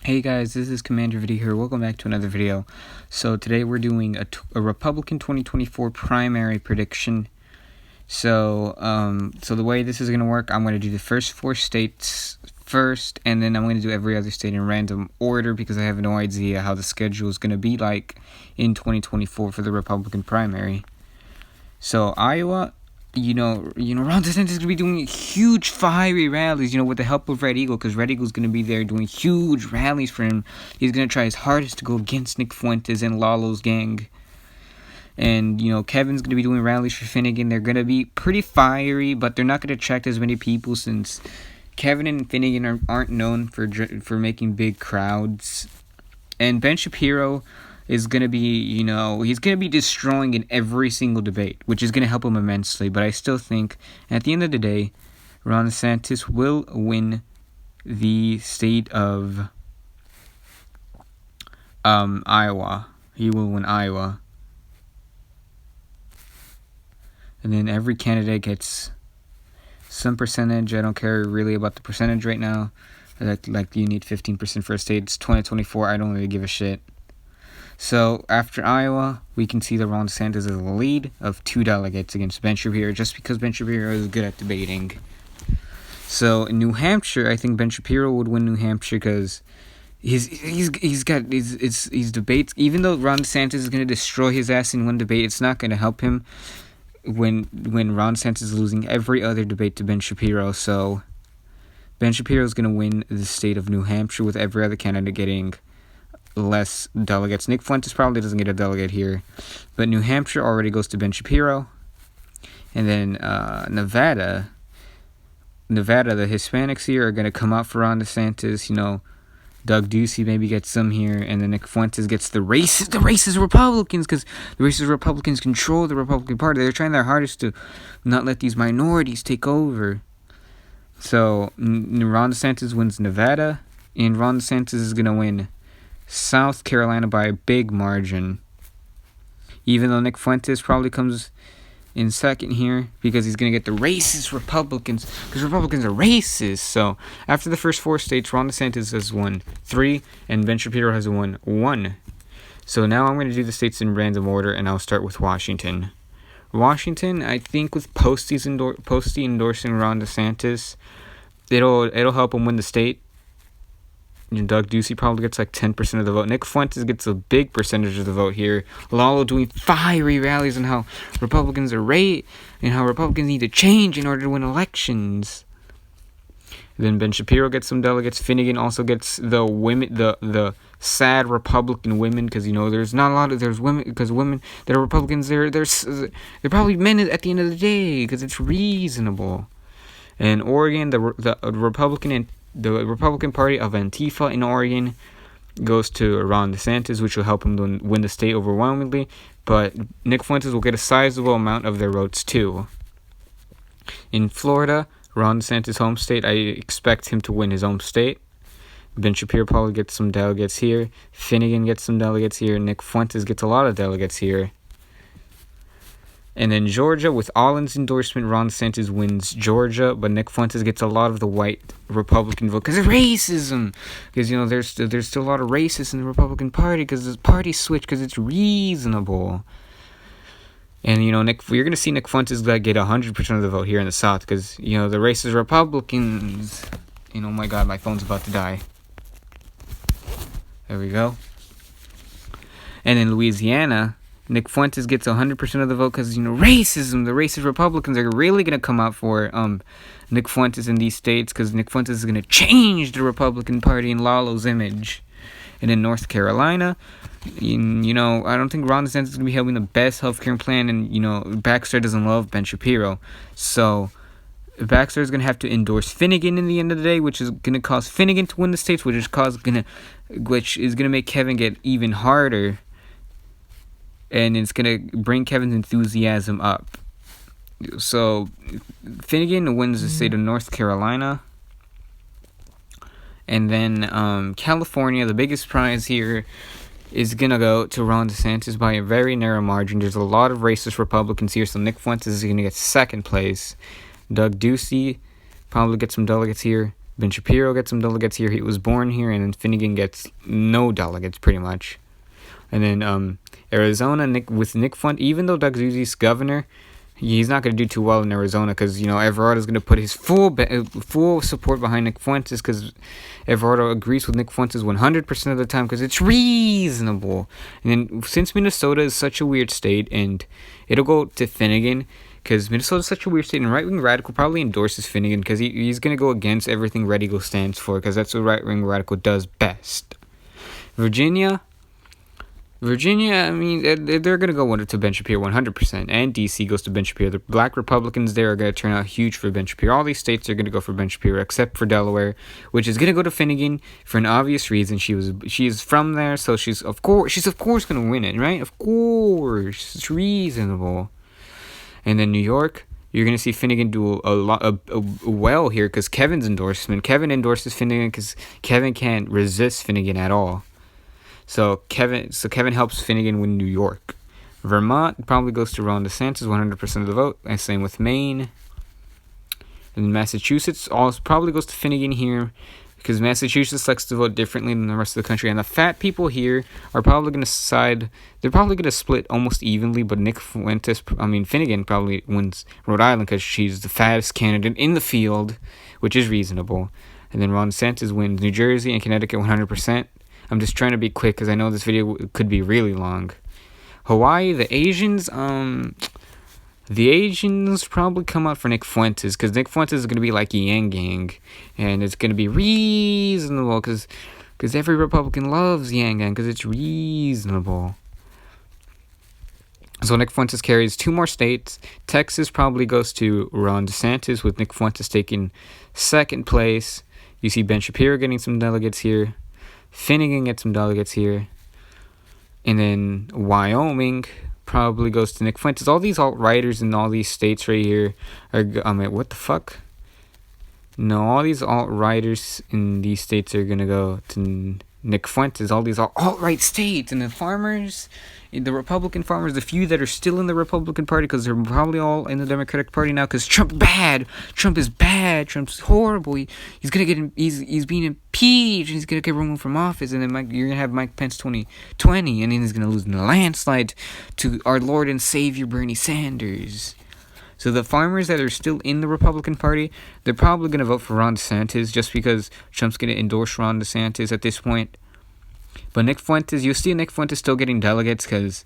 Hey guys, this is Commander Video here. Welcome back to another video. So today we're doing a Republican 2024 primary prediction. So the way this is going to work, I'm going to do the first 4 states first, and then I'm going to do every other state in random order because I have no idea how the schedule is going to be like in 2024 for the Republican primary. So Iowa, Ron DeSantis is going to be doing huge fiery rallies, with the help of Red Eagle, because Red Eagle's going to be there doing huge rallies for him. He's going to try his hardest to go against Nick Fuentes and Lalo's gang. And, Kevin's going to be doing rallies for Finnegan. They're going to be pretty fiery, but they're not going to attract as many people since Kevin and Finnegan aren't known for making big crowds. And Ben Shapiro is going to be, he's going to be destroying in every single debate, which is going to help him immensely. But I still think, at the end of the day, Ron DeSantis will win the state of Iowa. He will win Iowa. And then every candidate gets some percentage. I don't care really about the percentage right now. Like you need 15% for a state. It's 2024. I don't really give a shit. So, after Iowa, we can see that Ron DeSantis is a lead of 2 delegates against Ben Shapiro, just because Ben Shapiro is good at debating. So, in New Hampshire, I think Ben Shapiro would win New Hampshire because he's got debates. Even though Ron DeSantis is going to destroy his ass in one debate, it's not going to help him when Ron DeSantis is losing every other debate to Ben Shapiro. So, Ben Shapiro is going to win the state of New Hampshire with every other candidate getting less delegates. Nick Fuentes probably doesn't get a delegate here, but New Hampshire already goes to Ben Shapiro. And then Nevada, the Hispanics here are going to come out for Ron DeSantis. Doug Ducey maybe gets some here, and then Nick Fuentes gets the racist Republicans, because the racist Republicans control the Republican Party. They're trying their hardest to not let these minorities take over. So Ron DeSantis wins Nevada, and Ron DeSantis is going to win South Carolina by a big margin, even though Nick Fuentes probably comes in second here because he's going to get the racist Republicans, because Republicans are racist. So after the first 4 states, Ron DeSantis has won 3 and Ben Shapiro has won 1. So now I'm going to do the states in random order, and I'll start with Washington. I think with Posty endorsing Ron DeSantis, it'll help him win the state. Doug Ducey probably gets like 10% of the vote. Nick Fuentes gets a big percentage of the vote here. Lalo doing fiery rallies on how Republicans are and how Republicans need to change in order to win elections. Then Ben Shapiro gets some delegates. Finnegan also gets the women, the sad Republican women, because there's not a lot of women, because women that are Republicans they're probably men at the end of the day, because it's reasonable. And Oregon, the Republican Party of Antifa in Oregon goes to Ron DeSantis, which will help him win the state overwhelmingly. But Nick Fuentes will get a sizable amount of their votes too. In Florida, Ron DeSantis' home state, I expect him to win his home state. Ben Shapiro probably gets some delegates here. Finnegan gets some delegates here. Nick Fuentes gets a lot of delegates here. And then Georgia, with Allen's endorsement, Ron DeSantis wins Georgia, but Nick Fuentes gets a lot of the white Republican vote because of racism. Because there's still a lot of racists in the Republican Party because the party switch, because it's reasonable. And you're gonna see Nick Fuentes get 100% of the vote here in the South because the racist Republicans. Oh my God, my phone's about to die. There we go. And in Louisiana, Nick Fuentes gets 100% of the vote because, racism. The racist Republicans are really going to come out for Nick Fuentes in these states because Nick Fuentes is going to change the Republican Party in Lalo's image. And in North Carolina, I don't think Ron DeSantis is going to be having the best healthcare plan, and, Baxter doesn't love Ben Shapiro. So Baxter is going to have to endorse Finnegan in the end of the day, which is going to cause Finnegan to win the states, which is going to make Kevin get even harder. And it's going to bring Kevin's enthusiasm up. So, Finnegan wins the state of North Carolina. And then California, the biggest prize here, is going to go to Ron DeSantis by a very narrow margin. There's a lot of racist Republicans here, so Nick Fuentes is going to get second place. Doug Ducey probably gets some delegates here. Ben Shapiro gets some delegates here. He was born here, and then Finnegan gets no delegates, pretty much. And then Arizona, with Nick Fuentes, even though Doug Ducey's governor, he's not going to do too well in Arizona because, Everardo's going to put his full support behind Nick Fuentes because Everardo agrees with Nick Fuentes 100% of the time because it's reasonable. And then since Minnesota is such a weird state, and it'll go to Finnegan because Minnesota is such a weird state, and right-wing radical probably endorses Finnegan because he's going to go against everything Red Eagle stands for because that's what right-wing radical does best. Virginia, I mean, they're going to go to Ben Shapiro 100%. And D.C. goes to Ben Shapiro. The black Republicans there are going to turn out huge for Ben Shapiro. All these states are going to go for Ben Shapiro, except for Delaware, which is going to go to Finnegan for an obvious reason. She is from there, so she's of course going to win it, right? Of course. It's reasonable. And then New York, you're going to see Finnegan do well here because Kevin endorses Finnegan because Kevin can't resist Finnegan at all. So Kevin helps Finnegan win New York. Vermont probably goes to Ron DeSantis, 100% of the vote. And same with Maine. And Massachusetts also probably goes to Finnegan here because Massachusetts likes to vote differently than the rest of the country. And the fat people here are probably going to side. They're probably going to split almost evenly. But Finnegan probably wins Rhode Island because she's the fattest candidate in the field, which is reasonable. And then Ron DeSantis wins New Jersey and Connecticut 100%. I'm just trying to be quick because I know this video could be really long. Hawaii, the Asians probably come out for Nick Fuentes because Nick Fuentes is going to be like Yang Gang, and it's going to be reasonable because every Republican loves Yang Gang because it's reasonable. So Nick Fuentes carries 2 more states. Texas probably goes to Ron DeSantis with Nick Fuentes taking 2nd place. You see Ben Shapiro getting some delegates here. Finnegan gets some delegates here. And then Wyoming probably goes to Nick Fuentes. All these alt-righters in all these states right here are... what the fuck? No, all these alt-righters in these states are going to go to Nick Fuentes. All these alt-right states. And the farmers... The Republican farmers, the few that are still in the Republican Party, because they're probably all in the Democratic Party now, because Trump's bad. Trump is bad. Trump's horrible. He's being impeached. He's gonna get removed from office, and then you're gonna have Mike Pence 2020, and then he's gonna lose in a landslide to our Lord and Savior Bernie Sanders. So the farmers that are still in the Republican Party, they're probably gonna vote for Ron DeSantis just because Trump's gonna endorse Ron DeSantis at this point. But Nick Fuentes, you'll see Nick Fuentes still getting delegates because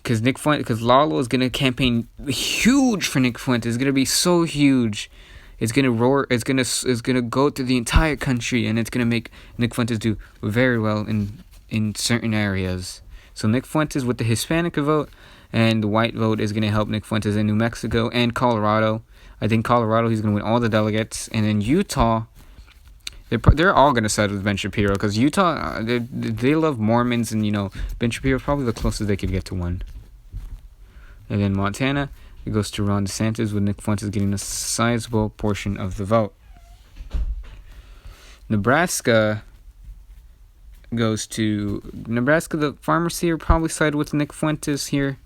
Lalo is going to campaign huge for Nick Fuentes. It's going to be so huge. It's going to roar. It's going to go through the entire country, and it's going to make Nick Fuentes do very well in certain areas. So Nick Fuentes with the Hispanic vote and the white vote is going to help Nick Fuentes in New Mexico and Colorado. I think Colorado, he's going to win all the delegates. And then Utah... They're all going to side with Ben Shapiro because Utah, they love Mormons, and, Ben Shapiro is probably the closest they could get to one. And then Montana, it goes to Ron DeSantis with Nick Fuentes getting a sizable portion of the vote. Nebraska, the farmers here probably side with Nick Fuentes here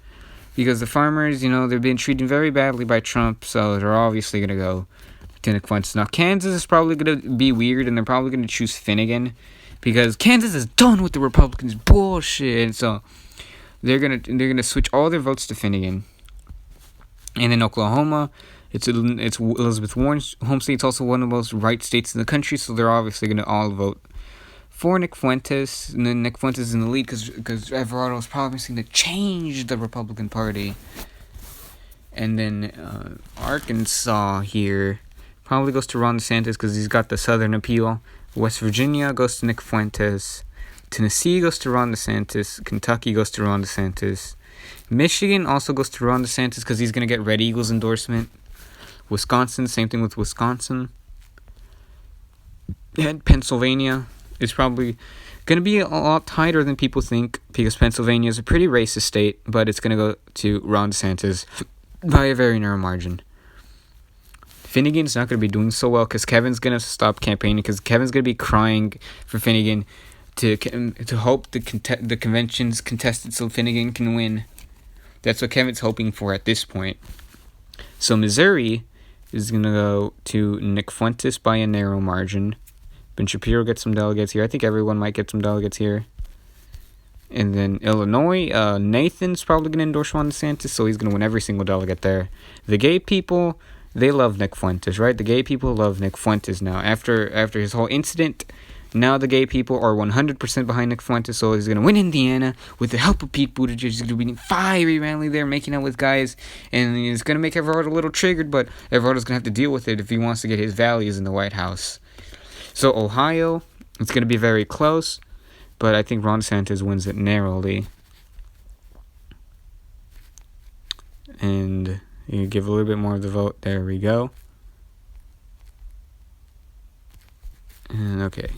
because the farmers, they've been treated very badly by Trump, so they're obviously going to go to Nick Fuentes. Now, Kansas is probably going to be weird, and they're probably going to choose Finnegan because Kansas is done with the Republicans' bullshit. So they're gonna switch all their votes to Finnegan. And in Oklahoma, it's Elizabeth Warren's home state. It's also one of the most right states in the country, so they're obviously going to all vote for Nick Fuentes. And then Nick Fuentes is in the lead because Everardo is promising to change the Republican Party. And then Arkansas here probably goes to Ron DeSantis because he's got the Southern appeal. West Virginia goes to Nick Fuentes. Tennessee goes to Ron DeSantis. Kentucky goes to Ron DeSantis. Michigan also goes to Ron DeSantis because he's going to get Red Eagles endorsement. Wisconsin, same thing with Wisconsin. And Pennsylvania is probably going to be a lot tighter than people think because Pennsylvania is a pretty racist state, but it's going to go to Ron DeSantis by a very narrow margin. Finnegan's not going to be doing so well because Kevin's going to stop campaigning because Kevin's going to be crying for Finnegan to hope the convention's contested so Finnegan can win. That's what Kevin's hoping for at this point. So Missouri is going to go to Nick Fuentes by a narrow margin. Ben Shapiro gets some delegates here. I think everyone might get some delegates here. And then Illinois, Nathan's probably going to endorse Ron DeSantis, so he's going to win every single delegate there. The gay people, they love Nick Fuentes, right? The gay people love Nick Fuentes now. After his whole incident, now the gay people are 100% behind Nick Fuentes, so he's going to win Indiana with the help of Pete Buttigieg. He's going to be in fiery rally there, making out with guys, and it's going to make Everard a little triggered, but Everard's going to have to deal with it if he wants to get his values in the White House. So Ohio, it's going to be very close, but I think Ron DeSantis wins it narrowly. And you give a little bit more of the vote. There we go. And okay.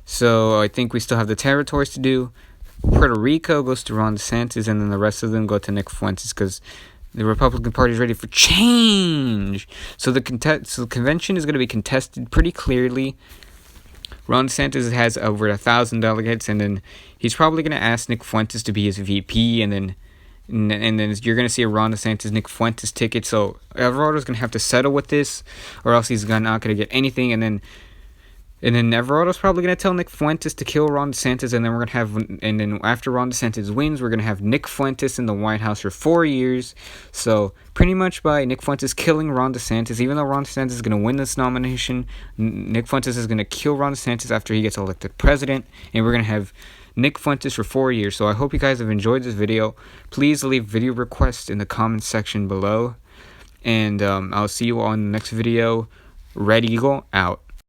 So I think we still have the territories to do. Puerto Rico goes to Ron DeSantis, and then the rest of them go to Nick Fuentes because the Republican Party is ready for change. So the convention is going to be contested pretty clearly. Ron DeSantis has over 1,000 delegates, and then he's probably going to ask Nick Fuentes to be his VP, and then you're going to see a Ron DeSantis Nick Fuentes ticket. So Everardo's going to have to settle with this, or else he's not going to get anything. And then Everardo's probably going to tell Nick Fuentes to kill Ron DeSantis, and then we're going to have, and then after Ron DeSantis wins, we're going to have Nick Fuentes in the White House for 4 years. So pretty much by Nick Fuentes killing Ron DeSantis, even though Ron DeSantis is going to win this nomination, Nick Fuentes is going to kill Ron DeSantis after he gets elected president, and we're going to have Nick Fuentes for 4 years. So I hope you guys have enjoyed this video. Please leave video requests in the comments section below, and I'll see you on the next video. Red Eagle out.